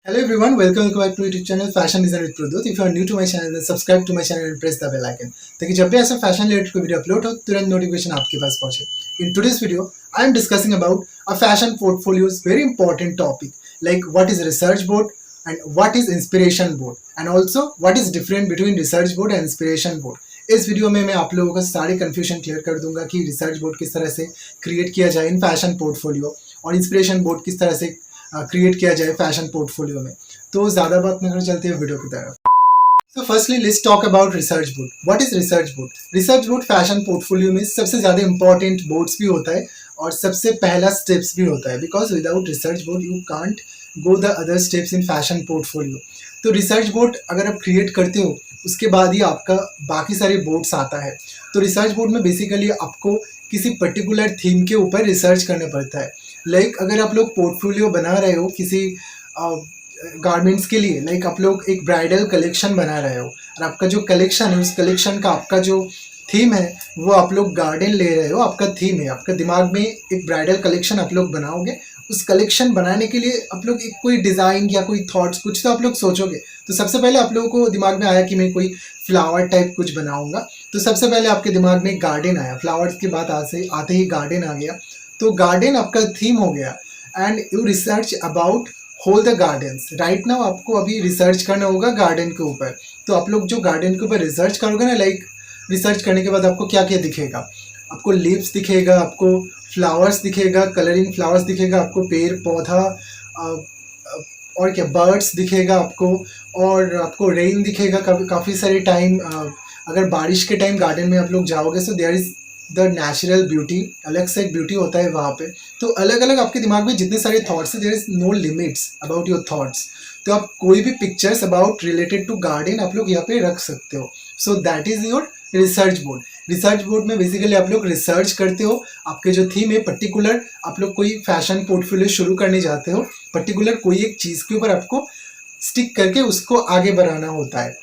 Hello everyone, welcome back to YouTube channel Fashion Design with Pradut. If you are new to my channel, then subscribe to my channel and press the bell icon. ताकि जब भी ऐसा fashion related कोई video upload हो तुरंत notification आपके पास पहुंचे. In today's video, I am discussing about a fashion portfolio's very important topic like what is research board and what is inspiration board and also what is different between research board and inspiration board. इस video में मैं आप लोगों का सारे confusion clear कर दूंगा कि रिसर्च बोर्ड किस तरह से क्रिएट किया जाए इन फैशन पोर्टफोलियो और इंस्पिरेशन बोर्ड किस तरह से क्रिएट किया जाए फैशन पोर्टफोलियो में. तो ज़्यादा बात नहीं कर चलते हैं वीडियो की तरफ. So firstly, let's talk about research board. What is research board? Research board fashion portfolio में सबसे ज़्यादा इंपॉर्टेंट बोर्ड्स भी होता है और सबसे पहला स्टेप्स भी होता है because without research board you can't go the other steps in fashion portfolio. तो रिसर्च बोर्ड अगर आप क्रिएट करते हो उसके बाद ही आपका बाकी सारे बोर्ड्स आता है. तो रिसर्च बोर्ड में बेसिकली आपको किसी पर्टिकुलर थीम के ऊपर रिसर्च करना पड़ता है. लाइक अगर आप लोग पोर्टफोलियो बना रहे हो किसी गारमेंट्स के लिए, लाइक आप लोग एक ब्राइडल कलेक्शन बना रहे हो और आपका जो कलेक्शन है उस कलेक्शन का आपका जो थीम है वो आप लोग गार्डन ले रहे हो, आपका थीम है, आपका दिमाग में एक ब्राइडल कलेक्शन आप लोग बनाओगे. उस कलेक्शन बनाने के लिए आप लोग एक कोई डिज़ाइन या कोई थॉट्स कुछ तो आप लोग सोचोगे. तो सबसे पहले आप लोगों को दिमाग में आया कि मैं कोई फ्लावर टाइप कुछ बनाऊंगा. तो सबसे पहले आपके दिमाग में गार्डन आया, फ्लावर्स की बात आते ही गार्डन आ गया. तो गार्डन आपका थीम हो गया and you research about whole the gardens. Right now आपको अभी रिसर्च करना होगा गार्डन के ऊपर. तो आप लोग जो गार्डन के ऊपर रिसर्च करोगे ना, लाइक रिसर्च करने के बाद आपको क्या क्या दिखेगा, आपको लीव्स दिखेगा, आपको फ्लावर्स दिखेगा, कलरिंग फ्लावर्स दिखेगा, आपको पेड़ पौधा और क्या बर्ड्स दिखेगा आपको, और आपको रेन दिखेगा काफ़ी सारे टाइम. अगर बारिश के टाइम गार्डन में आप लोग जाओगे so there is the natural beauty, अलग से एक ब्यूटी होता है वहाँ पे. तो अलग अलग आपके दिमाग में जितने सारे थॉट्स है there is no limits about your thoughts. तो आप कोई भी pictures about related to garden आप लोग यहाँ पे रख सकते हो. So that is your research board. Research board में बेसिकली आप लोग रिसर्च करते हो, आपके जो थीम है पर्टिकुलर, आप लोग कोई फैशन पोर्टफोलियो शुरू करने जाते हो, पर्टिकुलर कोई एक चीज़ के ऊपर आपको स्टिक करके उसको आगे बढ़ाना होता है.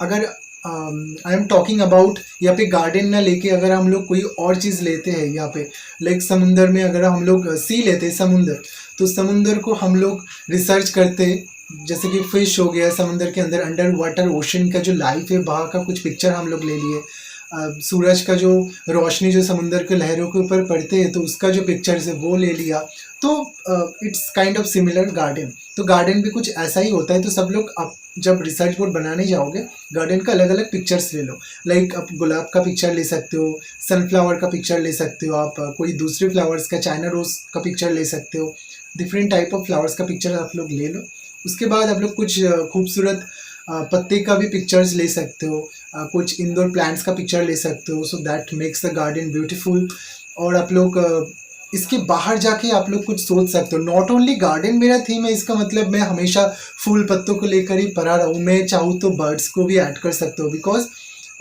अगर आई एम टॉकिंग अबाउट यहाँ पे गार्डन ना लेके अगर हम लोग कोई और चीज़ लेते हैं यहाँ पे, लाइक समुंदर में अगर हम लोग सी लेते हैं समुंदर, तो समुंदर को हम लोग रिसर्च करते हैं, जैसे कि फिश हो गया समुंदर के अंदर, अंडर वाटर ओशन का जो लाइफ है वहाँ का कुछ पिक्चर हम लोग ले लिए. सूरज का जो रोशनी जो समुंदर के लहरों के ऊपर पड़ते हैं तो उसका जो पिक्चर्स है वो ले लिया. तो it's kind of similar garden. तो गार्डन भी कुछ ऐसा ही होता है. तो सब लोग आप जब रिसर्च बोर्ड बनाने जाओगे गार्डन का अलग अलग पिक्चर्स ले लो. लाइक आप गुलाब का पिक्चर ले सकते हो, सनफ्लावर का पिक्चर ले सकते हो, आप कोई दूसरे फ्लावर्स का चाइना रोज का पिक्चर ले सकते हो. डिफरेंट टाइप ऑफ फ्लावर्स का पिक्चर आप लोग ले लो. उसके बाद आप लोग कुछ खूबसूरत पत्ते का भी पिक्चर्स ले सकते हो, कुछ इंडोर प्लांट्स का पिक्चर ले सकते हो. So that makes the garden beautiful. और आप लोग इसके बाहर जाके आप लोग कुछ सोच सकते हो. नॉट ओनली गार्डन मेरा थीम है इसका मतलब मैं हमेशा फूल पत्तों को लेकर ही पढ़ा रहा हूँ. मैं चाहूँ तो बर्ड्स को भी ऐड कर सकते हो because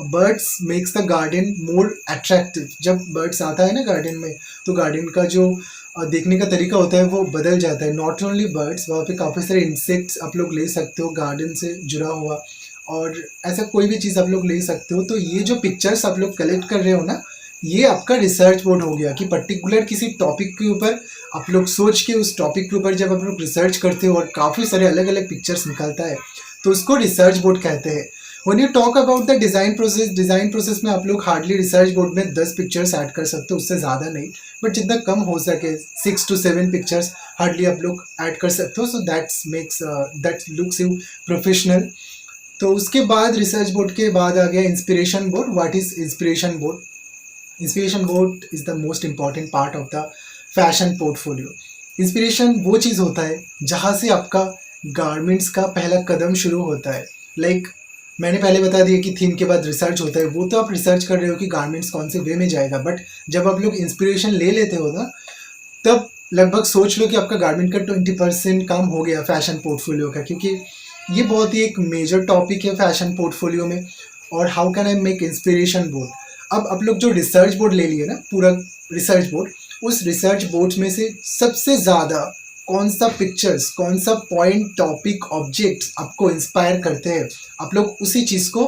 birds makes the garden more attractive. जब बर्ड्स आता है ना गार्डन में तो गार्डन का जो देखने का तरीका होता है वो बदल जाता है. नॉट ओनली बर्ड्स, वहाँ पे काफ़ी सारे इंसेक्ट्स आप लोग ले सकते हो गार्डन से जुड़ा हुआ, और ऐसा कोई भी चीज़ आप लोग ले सकते हो. तो ये जो पिक्चर्स आप लोग कलेक्ट कर रहे हो ना, ये आपका रिसर्च बोर्ड हो गया कि पर्टिकुलर किसी टॉपिक के ऊपर आप लोग सोच के उस टॉपिक के ऊपर जब आप लोग रिसर्च करते हो और काफ़ी सारे अलग अलग पिक्चर्स निकलता है तो उसको रिसर्च बोर्ड कहते हैं. One you talk about the design process में आप लोग हार्डली रिसर्च बोर्ड में 10 पिक्चर्स ऐड कर सकते हो, उससे ज़्यादा नहीं, बट जितना कम हो सके 6 to 7 पिक्चर्स हार्डली आप लोग ऐड कर सकते हो. So that looks you professional. तो उसके बाद रिसर्च बोर्ड के बाद आ गया inspiration board. What is inspiration board? Inspiration board is the most important part of the fashion portfolio. Inspiration वो चीज़ होता है जहाँ से आपका गारमेंट्स का पहला कदम शुरू होता है. लाइक मैंने पहले बता दिया कि थीम के बाद रिसर्च होता है, वो तो आप रिसर्च कर रहे हो कि गारमेंट्स कौन से वे में जाएगा, बट जब आप लोग इंस्पिरेशन ले लेते हो ना तब लगभग सोच लो कि आपका गारमेंट का 20% काम हो गया फैशन पोर्टफोलियो का, क्योंकि ये बहुत ही एक मेजर टॉपिक है फैशन पोर्टफोलियो में. और how can I make inspiration board? अब आप लोग जो रिसर्च बोर्ड ले लिए ना, पूरा रिसर्च बोर्ड, उस रिसर्च बोर्ड में से सबसे ज़्यादा कौन सा पिक्चर्स, कौन सा पॉइंट, टॉपिक, ऑब्जेक्ट्स आपको इंस्पायर करते हैं, आप लोग उसी चीज़ को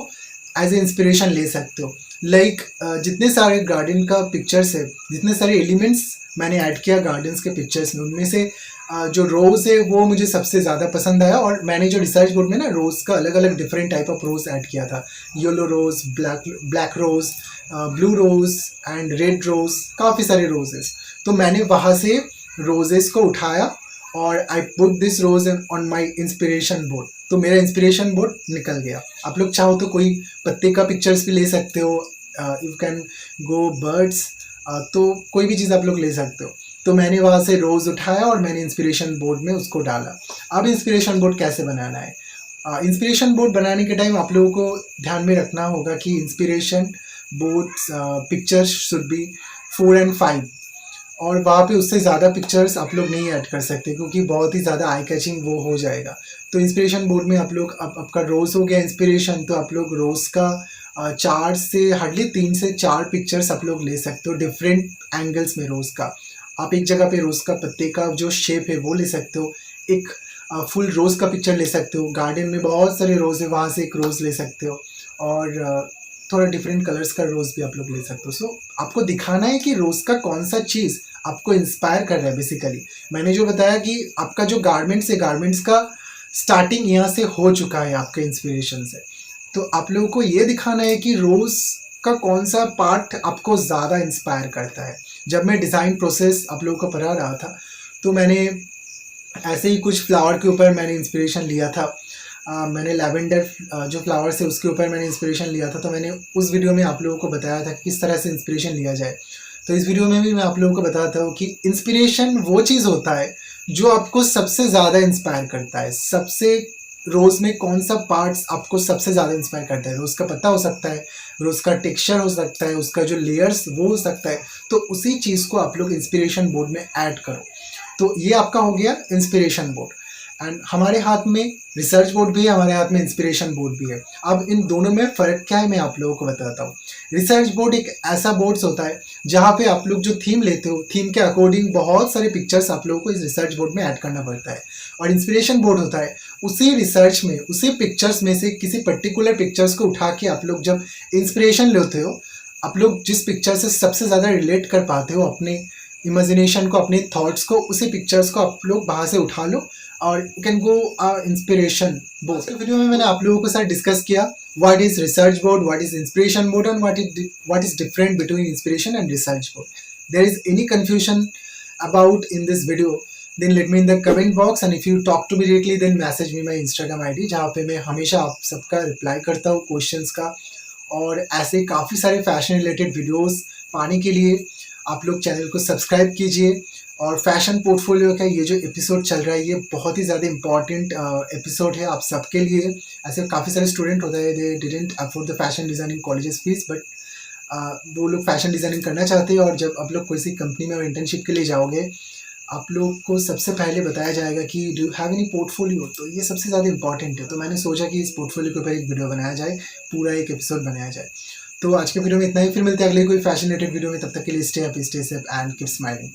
एज ए इंस्पिरेशन ले सकते हो. लाइक जितने सारे गार्डन का पिक्चर्स है, जितने सारे एलिमेंट्स मैंने ऐड किया गार्डन्स के पिक्चर्स में, उनमें से जो रोज़ है वो मुझे सबसे ज़्यादा पसंद आया, और मैंने जो रिसर्च बोर्ड में ना रोज़ का अलग अलग different type of rose add किया था। Yellow rose, black black rose, blue rose and red rose, काफ़ी सारे रोजेस। तो मैंने वहाँ से रोजेस को उठाया और I put this rose on my inspiration board. तो मेरा इंस्पिरेशन बोर्ड निकल गया। आप लोग चाहो तो कोई पत्ते का पिक्चर्स भी ले सकते हो, यू कैन गो बर्ड्स, तो कोई भी चीज़ आप लोग ले सकते हो। तो मैंने वहाँ से रोज़ उठाया और मैंने इंस्पिरेशन बोर्ड में उसको डाला। अब इंस्पिरेशन बोर्ड कैसे बनाना है? इंस्पिरेशन बोर्ड बनाने के टाइम आप लोगों को ध्यान में रखना होगा कि inspiration board pictures should be 4 and 5, और वहाँ पे उससे ज़्यादा पिक्चर्स आप लोग नहीं ऐड कर सकते क्योंकि बहुत ही ज़्यादा आई कैचिंग वो हो जाएगा। तो इंस्पिरेशन बोर्ड में आप लोग, अब आपका रोज़ हो गया इंस्पिरेशन, तो आप लोग रोज़ का 4 से हार्डली 3 से 4 पिक्चर्स आप लोग ले सकते हो डिफरेंट एंगल्स में रोज़ का। आप एक जगह पे रोज़ का पत्ते का जो शेप है वो ले सकते हो, एक फुल रोज़ का पिक्चर ले सकते हो, गार्डन में बहुत सारे रोज़ है वहाँ से एक रोज़ ले सकते हो, और थोड़ा डिफरेंट कलर्स का रोज़ भी आप लोग ले सकते हो। सो आपको दिखाना है कि रोज़ का कौन सा चीज़ आपको इंस्पायर कर रहा है। बेसिकली मैंने जो बताया कि आपका जो गारमेंट्स है, गारमेंट्स का स्टार्टिंग यहाँ से हो चुका है आपके इंस्पिरेशन से। तो आप लोगों को ये दिखाना है कि रोज़ का कौन सा पार्ट आपको ज़्यादा इंस्पायर करता है। जब मैं डिज़ाइन प्रोसेस आप लोगों को पढ़ा रहा था तो मैंने ऐसे ही कुछ फ्लावर के ऊपर मैंने इंस्पिरेशन लिया था। मैंने लैवेंडर जो फ्लावर्स है उसके ऊपर मैंने इंस्पिरेशन लिया था। तो मैंने उस वीडियो में आप लोगों को बताया था कि किस तरह से इंस्पिरेशन लिया जाए। तो इस वीडियो में भी मैं आप लोगों को बताता हूँ कि इंस्पिरेशन वो चीज़ होता है जो आपको सबसे ज़्यादा इंस्पायर करता है। सबसे रोज़ में कौन सा पार्ट्स आपको सबसे ज़्यादा इंस्पायर करता है? रोज़ का पत्ता हो सकता है, रोज़ का टेक्सचर हो सकता है, उसका जो लेयर्स वो हो सकता है। तो उसी चीज़ को आप लोग इंस्पिरेशन बोर्ड में ऐड करो। तो ये आपका हो गया इंस्पिरेशन बोर्ड। एंड हमारे हाथ में रिसर्च बोर्ड भी है, हमारे हाथ में इंस्पिरेशन बोर्ड भी है। अब इन दोनों में फ़र्क क्या है मैं आप लोगों को बताता हूँ। रिसर्च बोर्ड एक ऐसा बोर्ड्स होता है जहाँ पे आप लोग जो थीम लेते हो, थीम के अकॉर्डिंग बहुत सारे पिक्चर्स आप लोगों को इस रिसर्च बोर्ड में ऐड करना पड़ता है। और इंस्पिरेशन बोर्ड होता है उसी रिसर्च में, उसी पिक्चर्स में से किसी पर्टिकुलर पिक्चर्स को उठा के आप लोग जब इंस्पिरेशन लेते हो, आप लोग जिस पिक्चर से सबसे ज़्यादा रिलेट कर पाते हो अपने इमेजिनेशन को, अपने थॉट्स को, उसी पिक्चर्स को आप लोग वहाँ से उठा लो और you can go inspiration board. इस वीडियो में मैंने आप लोगों के साथ डिस्कस किया what is research board, what is inspiration board and what is different between inspiration and research board. There is any confusion about in this video, then let me in the comment box, and if you talk to me directly then message me my Instagram ID जहाँ पे मैं हमेशा आप सबका reply करता हूँ questions का। और ऐसे काफ़ी सारे फैशन रिलेटेड वीडियोस पाने के लिए आप लोग चैनल को सब्सक्राइब कीजिए। और फैशन पोर्टफोलियो का ये जो एपिसोड चल रहा है ये बहुत ही ज़्यादा इंपॉर्टेंट एपिसोड है आप सबके लिए। ऐसे काफ़ी सारे स्टूडेंट होते हैं they didn't afford the fashion designing colleges fees, but वो लोग फैशन डिज़ाइनिंग करना चाहते हैं, और जब आप लोग किसी कंपनी में इंटर्नशिप के लिए जाओगे आप लोग को सबसे पहले बताया जाएगा कि डू हैव एनी पोर्टफोलियो। तो ये सबसे ज़्यादा इंपॉर्टेंट है। तो मैंने सोचा कि इस पोर्टफोलियो के ऊपर एक वीडियो बनाया जाए, पूरा एक एपिसोड बनाया जाए। तो आज के वीडियो में इतना ही, फिर मिलते हैं अगले कोई फैशन रिलेटेड वीडियो में। तब तक के लिए stay happy, stay safe and keep smiling.